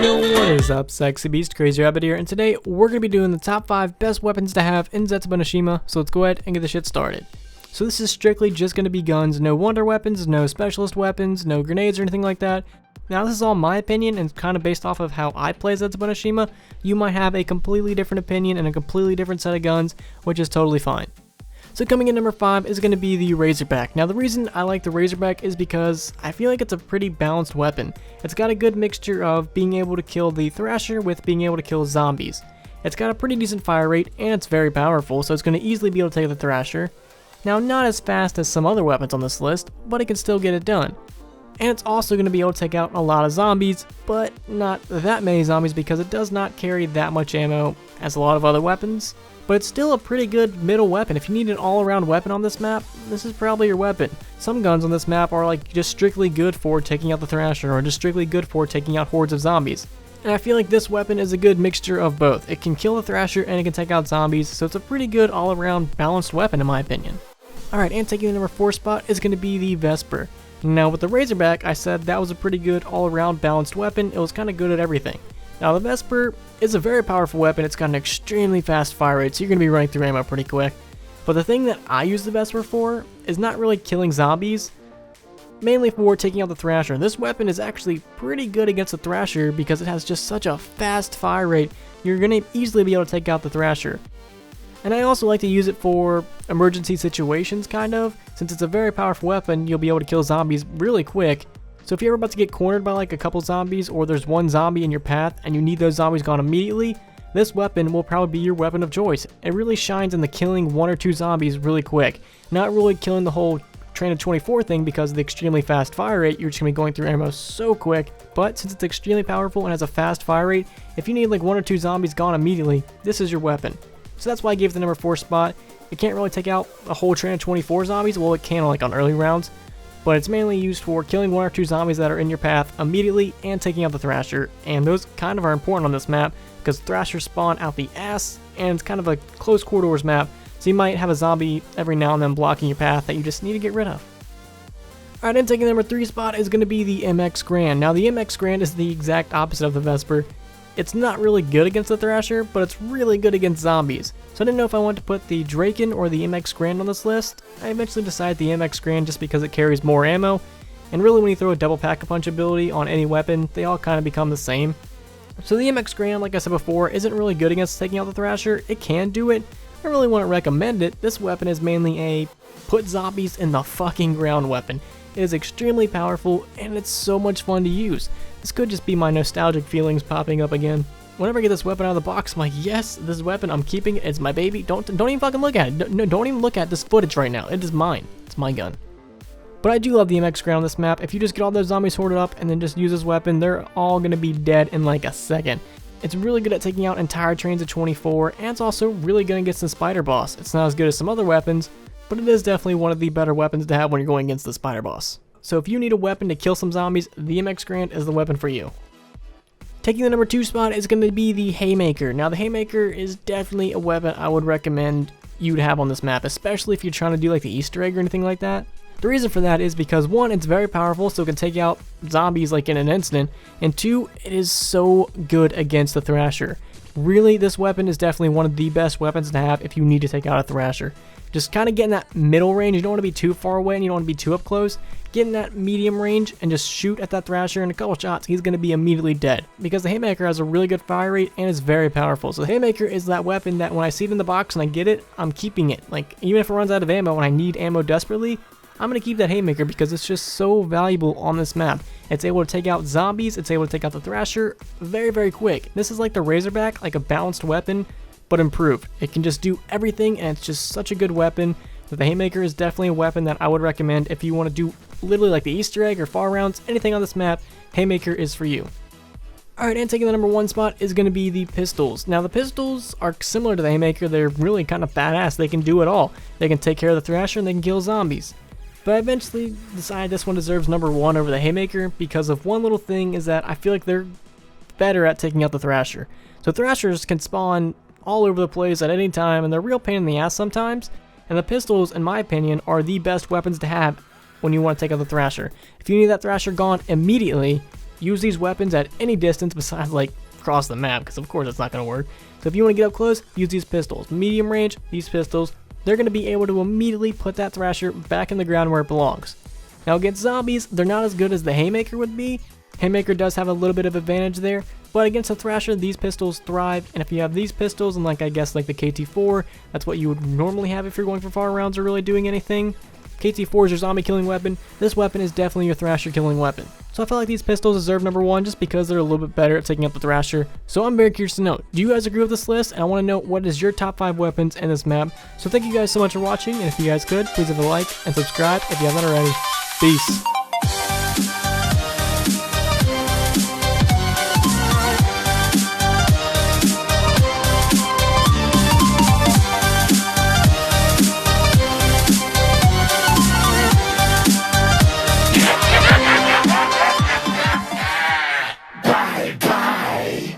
Yo, what is up, sexy beast? Crazy Rabbit here, and today we're going to be doing the top 5 best weapons to have in ZETSUBOU SHIMA, so let's go ahead and get the shit started. So this is strictly just going to be guns, no wonder weapons, no specialist weapons, no grenades or anything like that. Now this is all my opinion and kind of based off of how I play ZETSUBOU SHIMA. You might have a completely different opinion and a completely different set of guns, which is totally fine. So coming in number 5 is going to be the Razorback. Now the reason I like the Razorback is because I feel like it's a pretty balanced weapon. It's got a good mixture of being able to kill the Thrasher with being able to kill zombies. It's got a pretty decent fire rate and it's very powerful, so it's going to easily be able to take the Thrasher. Now not as fast as some other weapons on this list, but it can still get it done. And it's also going to be able to take out a lot of zombies, but not that many zombies because it does not carry that much ammo as a lot of other weapons. But it's still a pretty good middle weapon. If you need an all-around weapon on this map, this is probably your weapon. Some guns on this map are like just strictly good for taking out the Thrasher or just strictly good for taking out hordes of zombies. And I feel like this weapon is a good mixture of both. It can kill the Thrasher and it can take out zombies, so it's a pretty good all-around balanced weapon in my opinion. Alright, and taking the number 4 spot is going to be the Vesper. Now with the Razorback, I said that was a pretty good all-around balanced weapon. It was kind of good at everything. Now the Vesper is a very powerful weapon. It's got an extremely fast fire rate, so you're going to be running through ammo pretty quick. But the thing that I use the Vesper for is not really killing zombies, mainly for taking out the Thrasher. This weapon is actually pretty good against the Thrasher because it has just such a fast fire rate. You're going to easily be able to take out the Thrasher. And I also like to use it for emergency situations, kind of. Since it's a very powerful weapon, you'll be able to kill zombies really quick. So if you're ever about to get cornered by like a couple zombies, or there's one zombie in your path and you need those zombies gone immediately, this weapon will probably be your weapon of choice. It really shines in the killing 1 or 2 zombies really quick. Not really killing the whole train of 24 thing because of the extremely fast fire rate. You're just going to be going through ammo so quick. But since it's extremely powerful and has a fast fire rate, if you need like 1 or 2 zombies gone immediately, this is your weapon. So that's why I gave it the number 4 spot. It can't really take out a whole train of 24 zombies. Well, it can like on early rounds. But it's mainly used for killing 1 or 2 zombies that are in your path immediately and taking out the Thrasher. And those kind of are important on this map because Thrashers spawn out the ass and it's kind of a close quarters map. So you might have a zombie every now and then blocking your path that you just need to get rid of. Alright, and taking the number 3 spot is going to be the MX Grand. Now the MX Grand is the exact opposite of the Vesper. It's not really good against the Thrasher, but it's really good against zombies. So I didn't know if I wanted to put the Draken or the MX Grand on this list. I eventually decided the MX Grand just because it carries more ammo. And really when you throw a double pack-a-punch ability on any weapon, they all kind of become the same. So the MX Grand, like I said before, isn't really good against taking out the Thrasher. It can do it. I really wouldn't recommend it. This weapon is mainly a put zombies in the fucking ground weapon. It is extremely powerful and it's so much fun to use. This could just be my nostalgic feelings popping up again. Whenever I get this weapon out of the box, I'm like, yes, this weapon, I'm keeping it. It's my baby. Don't even fucking look at it. No, don't even look at this footage right now. It is mine. It's my gun. But I do love the MX Grand on this map. If you just get all those zombies sorted up and then just use this weapon, they're all going to be dead in like a second. It's really good at taking out entire trains of 24, and it's also really good against the Spider Boss. It's not as good as some other weapons, but it is definitely one of the better weapons to have when you're going against the Spider Boss. So if you need a weapon to kill some zombies, the MX Grand is the weapon for you. Taking the number 2 spot is going to be the Haymaker. Now the Haymaker is definitely a weapon I would recommend you to have on this map, especially if you're trying to do like the Easter egg or anything like that. The reason for that is because 1, it's very powerful, so it can take out zombies like in an instant, and 2, it is so good against the Thrasher. Really, this weapon is definitely one of the best weapons to have if you need to take out a Thrasher. Just kind of get in that middle range. You don't want to be too far away and you don't want to be too up close. Get in that medium range and just shoot at that Thrasher. In a couple shots, he's going to be immediately dead. Because the Haymaker has a really good fire rate and is very powerful. So the Haymaker is that weapon that when I see it in the box and I get it, I'm keeping it. Like, even if it runs out of ammo and I need ammo desperately, I'm going to keep that Haymaker because it's just so valuable on this map. It's able to take out zombies. It's able to take out the Thrasher very, very quick. This is like the Razorback, like a balanced weapon, but improved. It can just do everything and it's just such a good weapon that the Haymaker is definitely a weapon that I would recommend if you want to do literally like the Easter egg or far rounds, anything on this map, Haymaker is for you. Alright, and taking the number 1 spot is going to be the pistols. Now the pistols are similar to the Haymaker. They're really kind of badass. They can do it all. They can take care of the Thrasher and they can kill zombies. But I eventually decided this one deserves number 1 over the Haymaker because of one little thing is that I feel like they're better at taking out the Thrasher. So Thrashers can spawn all over the place at any time, and they're a real pain in the ass sometimes. And the pistols, in my opinion, are the best weapons to have when you want to take out the Thrasher. If you need that Thrasher gone immediately, use these weapons at any distance besides like across the map, because of course it's not going to work. So if you want to get up close, use these pistols. Medium range, these pistols, they're going to be able to immediately put that Thrasher back in the ground where it belongs. Now against zombies, they're not as good as the Haymaker would be. Haymaker does have a little bit of advantage there, but against a Thrasher, these pistols thrive, and if you have these pistols and like I guess like the KT4, that's what you would normally have if you're going for far rounds or really doing anything. KT4 is your zombie killing weapon. This weapon is definitely your Thrasher killing weapon. So I feel like these pistols deserve number 1 just because they're a little bit better at taking up the Thrasher. So I'm very curious to know, do you guys agree with this list? And I want to know what is your top 5 weapons in this map. So thank you guys so much for watching, and if you guys could, please leave a like and subscribe if you haven't already. Peace.